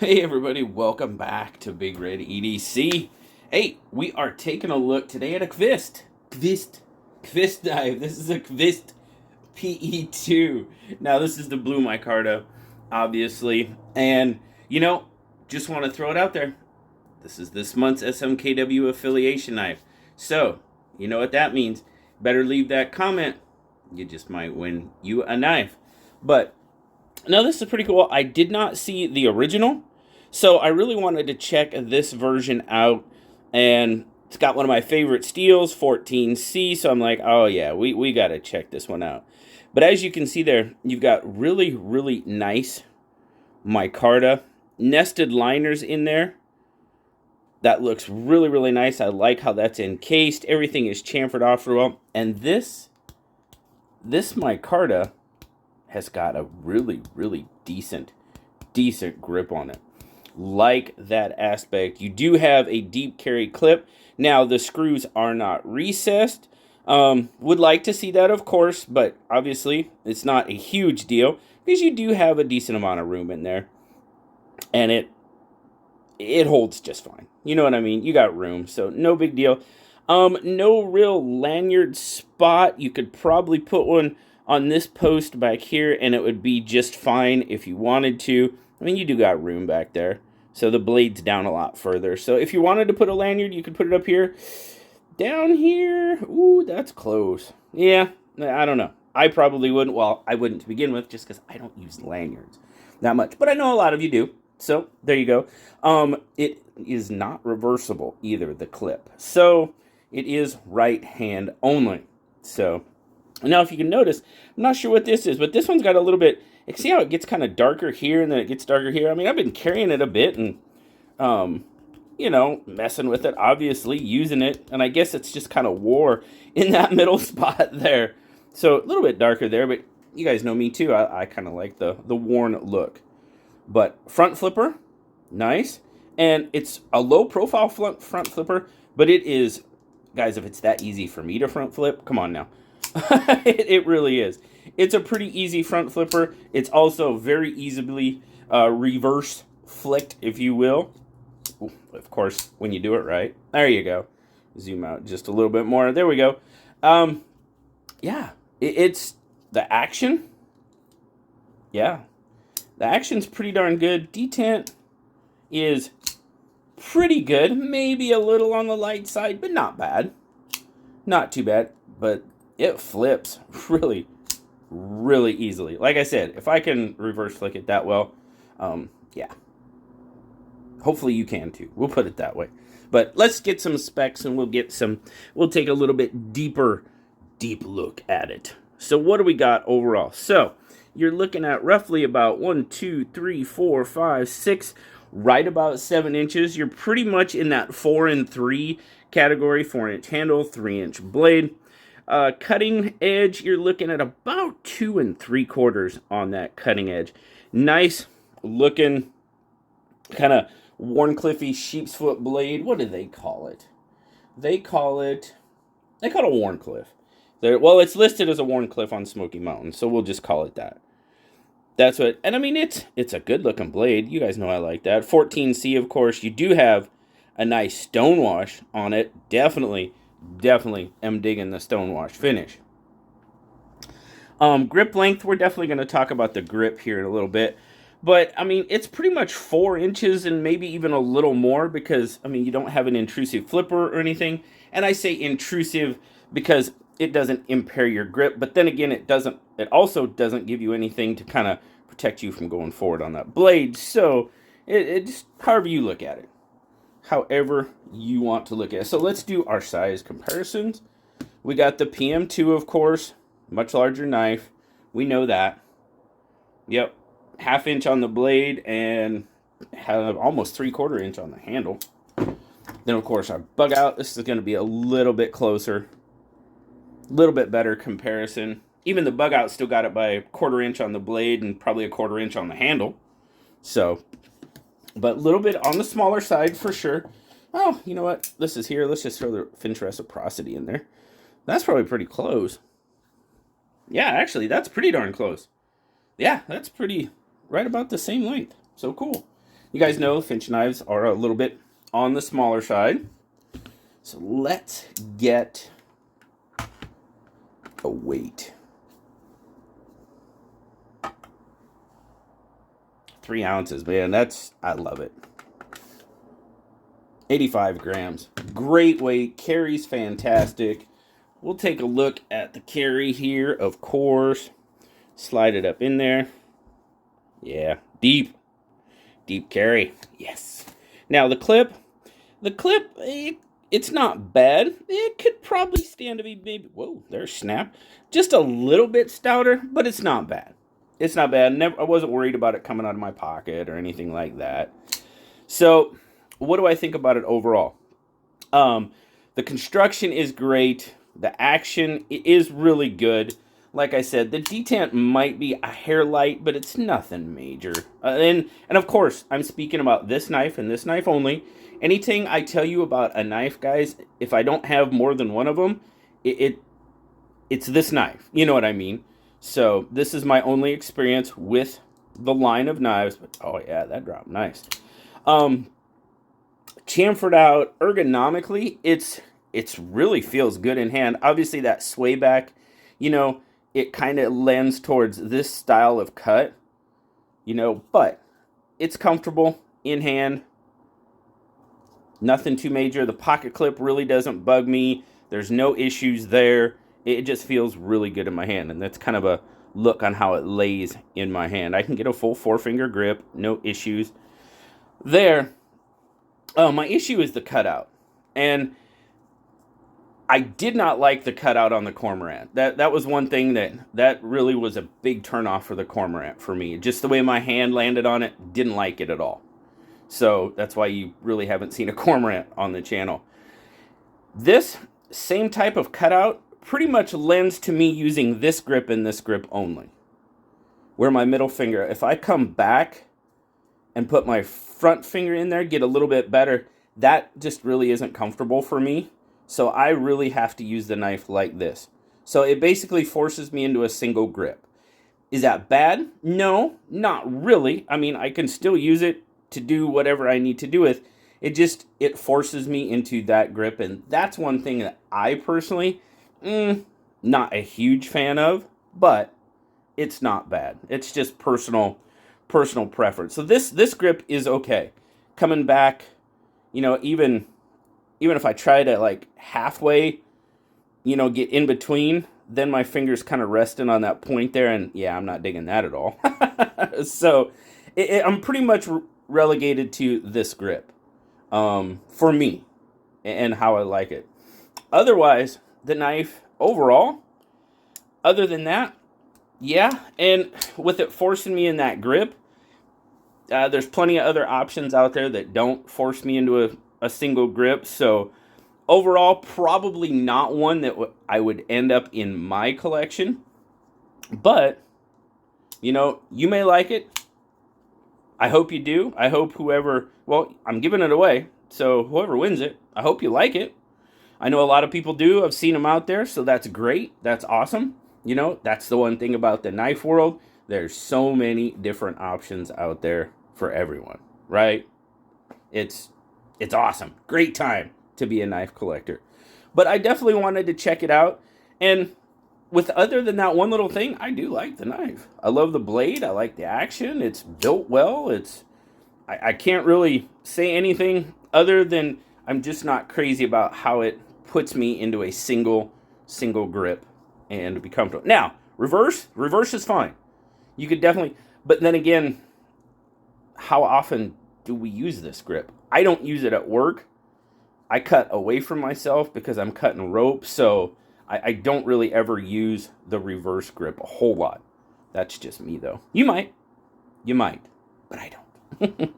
Hey everybody, welcome back to BigRedEDC. Hey, we are taking a look today at a Qvist knife. This is a Qvist PE2. Now this is the blue micarta, obviously. And, just want to throw it out there. This is this month's SMKW affiliation knife. So, you know what that means. Better leave that comment. You just might win you a knife. But, now this is pretty cool. I did not see the original. So I really wanted to check this version out, and it's got one of my favorite steels, 14C, so I'm like, oh yeah, we got to check this one out. But as you can see there, you've got really, really nice micarta, nested liners in there. That looks really, really nice. I like how that's encased. Everything is chamfered off real well. And this micarta has got a really, really decent grip on it. Like that aspect. You do have a deep carry clip. Now the screws are not recessed. Would like to see that, of course, but obviously it's not a huge deal because you do have a decent amount of room in there, and it holds just fine. You know what I mean? You got room, so no big deal. No real lanyard spot. You could probably put one on this post back here, and it would be just fine if you wanted to. I mean, you do got room back there. So the blade's down a lot further. So if you wanted to put a lanyard, you could put it up here. Down here, ooh, that's close. Yeah, I don't know. I probably wouldn't. Well, I wouldn't to begin with, just because I don't use lanyards that much. But I know a lot of you do. So there you go. It is not reversible either, the clip. So it is right hand only. So now if you can notice, I'm not sure what this is, but this one's got a little bit. See how it gets kind of darker here and then it gets darker here? I mean, I've been carrying it a bit and, messing with it, obviously, using it. And I guess it's just kind of wore in that middle spot there. So a little bit darker there, but you guys know me too. I kind of like the worn look. But front flipper, nice. And it's a low profile front flipper, but it is, guys, if it's that easy for me to front flip, come on now. It really is. It's a pretty easy front flipper. It's also very easily reverse flicked, if you will. Ooh, of course, when you do it right. There you go. Zoom out just a little bit more. There we go. Yeah, it's the action. Yeah, the action's pretty darn good. Detent is pretty good. Maybe a little on the light side, but not bad. Not too bad, but it flips really, really easily. Like I said, if I can reverse flick it that well, yeah. Hopefully you can too. We'll put it that way. But let's get some specs and we'll take a little bit deep look at it. So what do we got overall? So you're looking at roughly about 1, 2, 3, 4, 5, 6, right about 7 inches. You're pretty much in that 4 and 3 category, 4-inch handle, 3-inch blade. Cutting edge, you're looking at about 2 3/4 on that cutting edge. Nice looking kind of Wharncliffe sheep's foot blade. What do they call it? They call it a Wharncliffe. Well, it's listed as a Wharncliffe on Smoky Mountain, so we'll just call it that. That's what, and I mean, it's a good looking blade. You guys know I like that. 14C, of course. You do have a nice stonewash on it. Definitely am digging the stonewash finish. Grip length, we're definitely going to talk about the grip here in a little bit. But, I mean, it's pretty much 4 inches and maybe even a little more because, I mean, you don't have an intrusive flipper or anything. And I say intrusive because it doesn't impair your grip. But then again, it also doesn't give you anything to kind of protect you from going forward on that blade. So, it just, however you look at it. However you want to look at it. So let's do our size comparisons. We got the PM2, of course, much larger knife. We know that. Yep, 1/2 inch on the blade and almost 3/4 inch on the handle. Then, of course, our bug out. This is going to be a little bit closer, a little bit better comparison. Even the bug out still got it by 1/4 inch on the blade and probably 1/4 inch on the handle. So, but a little bit on the smaller side for sure. Oh, you know what? This is here. Let's just throw the finish reciprocity in there. That's probably pretty close. Yeah, actually, that's pretty darn close. Yeah, that's pretty right about the same length. So cool. You guys know Finch knives are a little bit on the smaller side. So let's get a weight. 3 ounces, man, I love it. 85 grams. Great weight. Carry's fantastic. We'll take a look at the carry here, of course. Slide it up in there. Yeah, deep carry. Yes. Now the clip, it's not bad. It could probably stand to be maybe, whoa, there's snap. Just a little bit stouter, but it's not bad. It's not bad. I wasn't worried about it coming out of my pocket or anything like that. So, what do I think about it overall? The construction is great. The action is really good. Like I said, the detent might be a hair light, but it's nothing major. And of course, I'm speaking about this knife and this knife only. Anything I tell you about a knife, guys, if I don't have more than one of them, it's this knife. You know what I mean? So this is my only experience with the line of knives. But, oh yeah, that dropped nice. Chamfered out ergonomically, it's really feels good in hand. Obviously that sway back, you know, it kind of lends towards this style of cut, you know, but it's comfortable in hand. Nothing too major. The pocket clip really doesn't bug me. There's no issues there. It just feels really good in my hand, and that's kind of a look on how it lays in my hand. I can get a full 4-finger grip, no issues there. My issue is the cutout, and I did not like the cutout on the Cormorant. That was one thing that really was a big turnoff for the Cormorant for me. Just the way my hand landed on it, didn't like it at all. So that's why you really haven't seen a Cormorant on the channel. This same type of cutout pretty much lends to me using this grip and this grip only. Where my middle finger, if I come back and put my front finger in there, get a little bit better, that just really isn't comfortable for me. So I really have to use the knife like this. So it basically forces me into a single grip. Is that bad? No, not really. I mean, I can still use it to do whatever I need to do with. It forces me into that grip, and that's one thing that I personally, not a huge fan of, but it's not bad. It's just personal preference. So this grip is okay. Coming back, you know, even if I try to like halfway, you know, get in between, then my finger's kind of resting on that point there, and yeah, I'm not digging that at all. So I'm pretty much relegated to this grip for me and how I like it. Otherwise, the knife overall, other than that, yeah, and with it forcing me in that grip, there's plenty of other options out there that don't force me into a single grip. So overall, probably not one that I would end up in my collection. But, you know, you may like it. I hope you do. I hope I'm giving it away. So whoever wins it, I hope you like it. I know a lot of people do. I've seen them out there. So that's great. That's awesome. You know, that's the one thing about the knife world. There's so many different options out there for everyone, right? It's awesome. Great time to be a knife collector. But I definitely wanted to check it out. And with other than that one little thing, I do like the knife. I love the blade. I like the action. It's built well. I can't really say anything other than I'm just not crazy about how it puts me into a single grip and be comfortable. Now, reverse is fine. You could definitely, but then again, how often do we use this grip? I don't use it at work. I cut away from myself because I'm cutting rope, so I don't really ever use the reverse grip a whole lot. That's just me, though. You might, but I don't.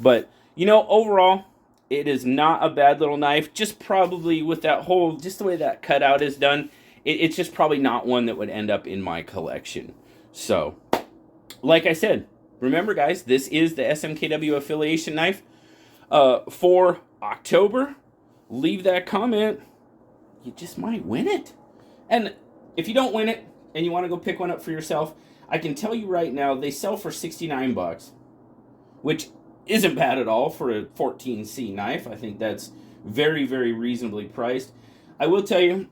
But, you know, overall, it is not a bad little knife. Just probably with that just the way that cutout is done, it's just probably not one that would end up in my collection. So, like I said, remember, guys, this is the SMKW affiliation knife for October. Leave that comment. You just might win it. And if you don't win it and you want to go pick one up for yourself, I can tell you right now, they sell for $69, which isn't bad at all for a 14C knife. I think that's very, very reasonably priced. I will tell you,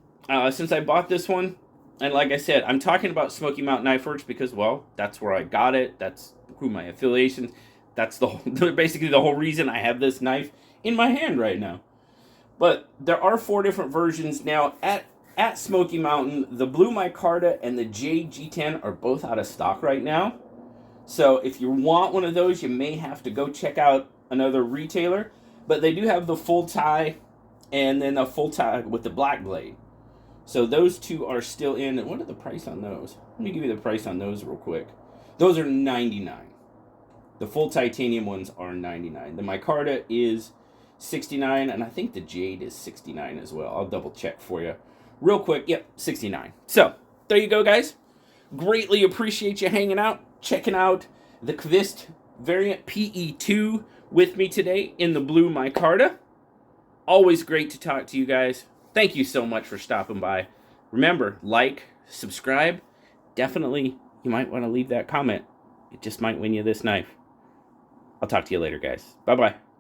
since I bought this one, and like I said, I'm talking about Smoky Mountain Knife Works because, well, that's where I got it. That's who my affiliations. That's basically the whole reason I have this knife in my hand right now. But there are 4 different versions now at Smoky Mountain. The blue micarta and the jade G10 are both out of stock right now. So if you want one of those, you may have to go check out another retailer. But they do have the full tie and then a full tie with the black blade. So those 2 are still in. And what are the price on those? Let me give you the price on those real quick. Those are $99. The full titanium ones are $99. The micarta is $69, and I think the jade is $69 as well. I'll double check for you real quick. Yep, $69. So there you go, guys. Greatly appreciate you hanging out, checking out the Qvist variant PE2 with me today in the blue micarta. Always great to talk to you guys. Thank you so much for stopping by. Remember, like, subscribe. Definitely, you might want to leave that comment. It just might win you this knife. I'll talk to you later, guys. Bye-bye.